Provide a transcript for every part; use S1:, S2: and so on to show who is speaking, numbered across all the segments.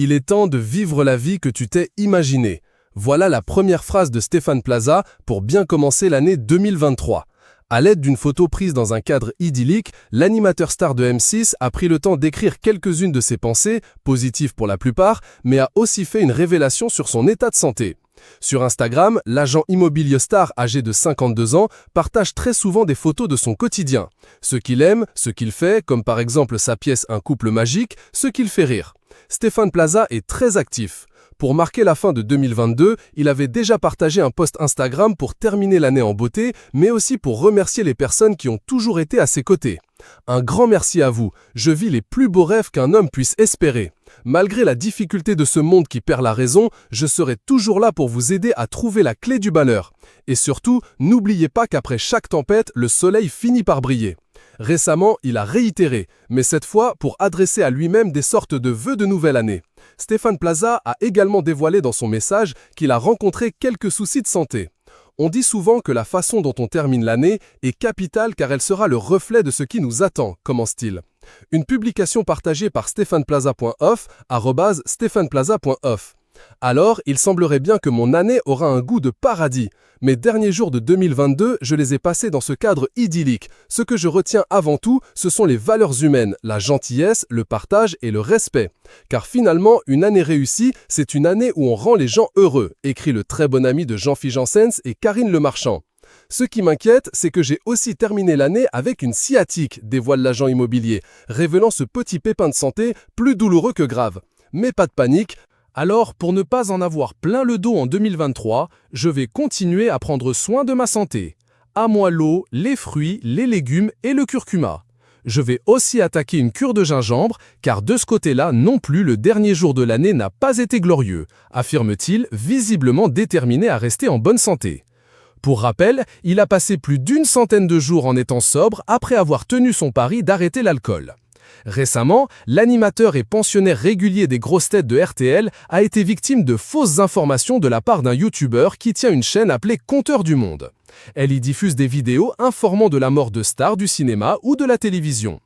S1: Il est temps de vivre la vie que tu t'es imaginée. Voilà la première phrase de Stéphane Plaza pour bien commencer l'année 2023. À l'aide d'une photo prise dans un cadre idyllique, l'animateur star de M6 a pris le temps d'écrire quelques-unes de ses pensées, positives pour la plupart, mais a aussi fait une révélation sur son état de santé. Sur Instagram, l'agent immobilier star âgé de 52 ans partage très souvent des photos de son quotidien. Ce qu'il aime, ce qu'il fait, comme par exemple sa pièce Un couple magique, ce qu'il fait rire. Stéphane Plaza est très actif. Pour marquer la fin de 2022, il avait déjà partagé un post Instagram pour terminer l'année en beauté, mais aussi pour remercier les personnes qui ont toujours été à ses côtés. Un grand merci à vous, je vis les plus beaux rêves qu'un homme puisse espérer. Malgré la difficulté de ce monde qui perd la raison, je serai toujours là pour vous aider à trouver la clé du bonheur. Et surtout, n'oubliez pas qu'après chaque tempête, le soleil finit par briller. Récemment, il a réitéré, mais cette fois pour adresser à lui-même des sortes de vœux de nouvelle année. Stéphane Plaza a également dévoilé dans son message qu'il a rencontré quelques soucis de santé. On dit souvent que la façon dont on termine l'année est capitale car elle sera le reflet de ce qui nous attend, commence-t-il. Une publication partagée par stéphaneplaza.off, @stéphaneplaza.off. Alors, il semblerait bien que mon année aura un goût de paradis. Mes derniers jours de 2022, je les ai passés dans ce cadre idyllique. Ce que je retiens avant tout, ce sont les valeurs humaines, la gentillesse, le partage et le respect. Car finalement, une année réussie, c'est une année où on rend les gens heureux, écrit le très bon ami de Jean-Philippe Janssens et Karine Lemarchand. Ce qui m'inquiète, c'est que j'ai aussi terminé l'année avec une sciatique, dévoile l'agent immobilier, révélant ce petit pépin de santé plus douloureux que grave. Mais pas de panique. Alors, pour ne pas en avoir plein le dos en 2023, je vais continuer à prendre soin de ma santé. À moi l'eau, les fruits, les légumes et le curcuma. Je vais aussi attaquer une cure de gingembre, car de ce côté-là non plus le dernier jour de l'année n'a pas été glorieux, affirme-t-il, visiblement déterminé à rester en bonne santé. Pour rappel, il a passé plus d'une centaine de jours en étant sobre après avoir tenu son pari d'arrêter l'alcool. Récemment, l'animateur et pensionnaire régulier des grosses têtes de RTL a été victime de fausses informations de la part d'un youtubeur qui tient une chaîne appelée Compteur du Monde. Elle y diffuse des vidéos informant de la mort de stars du cinéma ou de la télévision.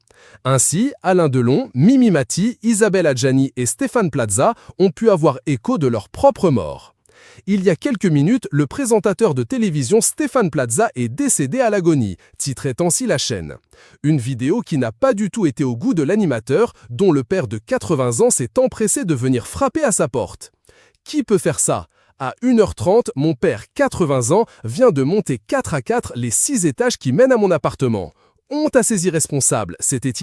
S1: Ainsi, Alain Delon, Mimi Mati, Isabelle Adjani et Stéphane Plaza ont pu avoir écho de leur propre mort. Il y a quelques minutes, le présentateur de télévision Stéphane Plaza est décédé à l'agonie, titrait ainsi la chaîne. Une vidéo qui n'a pas du tout été au goût de l'animateur, dont le père de 80 ans s'est empressé de venir frapper à sa porte. Qui peut faire ça ? À 1h30, mon père, 80 ans, vient de monter 4 à 4 les 6 étages qui mènent à mon appartement. Honte à ces irresponsables, c'était